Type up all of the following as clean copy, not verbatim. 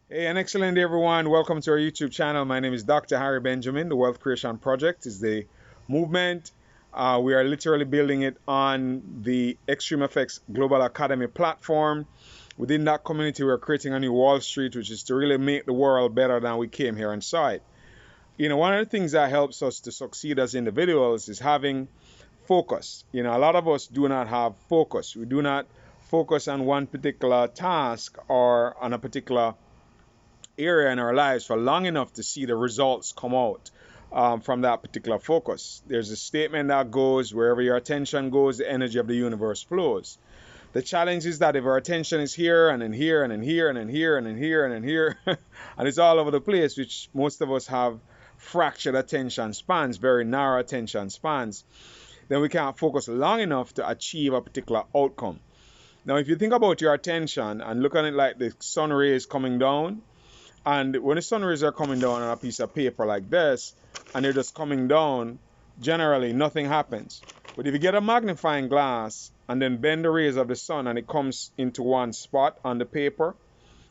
Hey, an excellent day, everyone. Welcome to our YouTube channel. My name is Dr. Harry Benjamin. The Wealth Creation Project is the movement. We are literally building it on the Xtreamfx Global Academy platform. Within that community, we're creating a new Wall Street, which is to really make the world better than we came here and saw it. One of the things that helps us to succeed as individuals is having focus. A lot of us do not have focus. We do not focus on one particular task or on a particular area in our lives for long enough to see the results come out from that particular focus. There's a statement that goes, wherever your attention goes, the energy of the universe flows. The challenge is that if our attention is here and in here and in here and in here and in here and in here, and it's all over the place, which most of us have fractured attention spans, very narrow attention spans, then we can't focus long enough to achieve a particular outcome. Now, if you think about your attention and look at it like the sun rays coming down, and when the sun rays are coming down on a piece of paper like this, and they're just coming down, generally nothing happens. But if you get a magnifying glass and then bend the rays of the sun and it comes into one spot on the paper,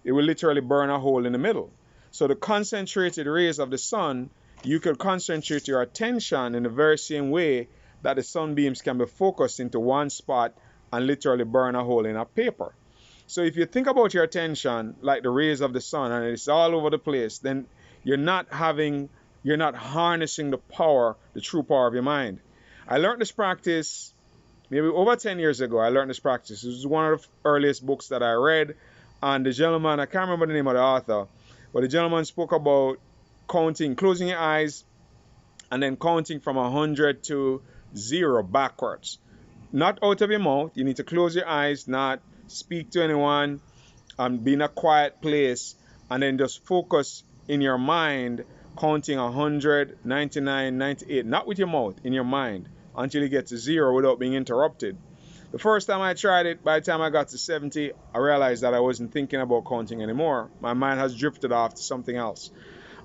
it will literally burn a hole in the middle. So the concentrated rays of the sun, you could concentrate your attention in the very same way that the sunbeams can be focused into one spot and literally burn a hole in a paper. So if you think about your attention like the rays of the sun and it's all over the place, then you're not harnessing the power, the true power of your mind. I learned this practice maybe over 10 years ago. I learned this practice. It was one of the earliest books that I read. And the gentleman, I can't remember the name of the author, but the gentleman spoke about counting, closing your eyes, and then counting from 100 to 0 backwards. Not out of your mouth. You need to close your eyes, not speak to anyone, be in a quiet place, and then just focus in your mind, counting 100, 99, 98, not with your mouth, in your mind, until you get to 0 without being interrupted. The first time I tried it, by the time I got to 70, I realized that I wasn't thinking about counting anymore. My mind has drifted off to something else.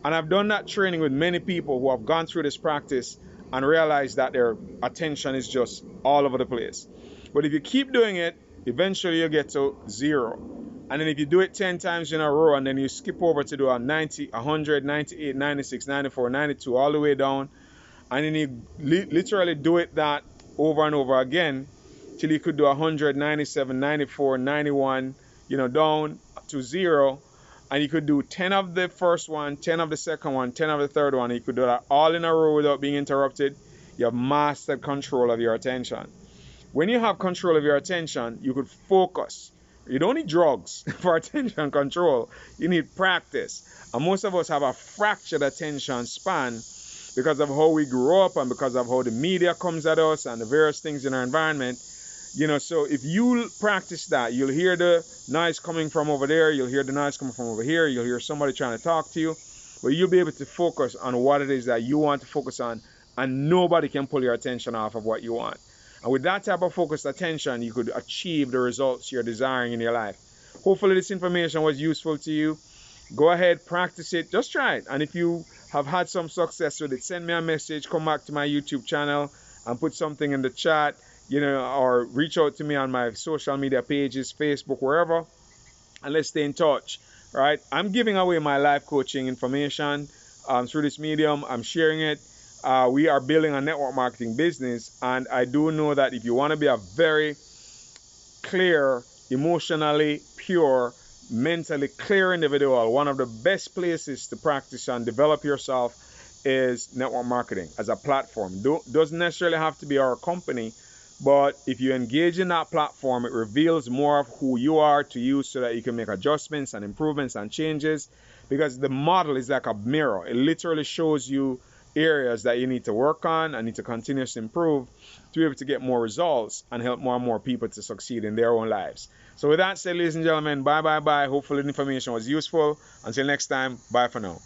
And I've done that training with many people who have gone through this practice and realized that their attention is just all over the place. But if you keep doing it, eventually you'll get to 0. And then if you do it 10 times in a row and then you skip over to do a 90, 100, 98, 96, 94, 92, all the way down, and then you literally do it that over and over again till you could do 100, 97, 94, 91, down to 0. And you could do 10 of the first one, 10 of the second one, 10 of the third one. You could do that all in a row without being interrupted. You have mastered control of your attention. When you have control of your attention, you could focus. You don't need drugs for attention control. You need practice. And most of us have a fractured attention span because of how we grew up and because of how the media comes at us and the various things in our environment. So if you practice that, you'll hear the noise coming from over there, you'll hear the noise coming from over here, you'll hear somebody trying to talk to you, but you'll be able to focus on what it is that you want to focus on, and nobody can pull your attention off of what you want. And with that type of focused attention, you could achieve the results you're desiring in your life. Hopefully this information was useful to you. Go ahead, practice it, just try it. And if you have had some success with it, send me a message, come back to my YouTube channel and put something in the chat, or reach out to me on my social media pages, Facebook, wherever, and let's stay in touch. Right? I'm giving away my life coaching information through this medium. I'm sharing it. We are building a network marketing business, and I do know that if you want to be a very clear, emotionally pure, mentally clear individual, one of the best places to practice and develop yourself is network marketing as a platform. Doesn't necessarily have to be our company, but if you engage in that platform, it reveals more of who you are to you so that you can make adjustments and improvements and changes, because the model is like a mirror. It literally shows you areas that you need to work on and need to continuously improve to be able to get more results and help more and more people to succeed in their own lives. So with that said, ladies and gentlemen, bye. Hopefully the information was useful. Until next time, bye for now.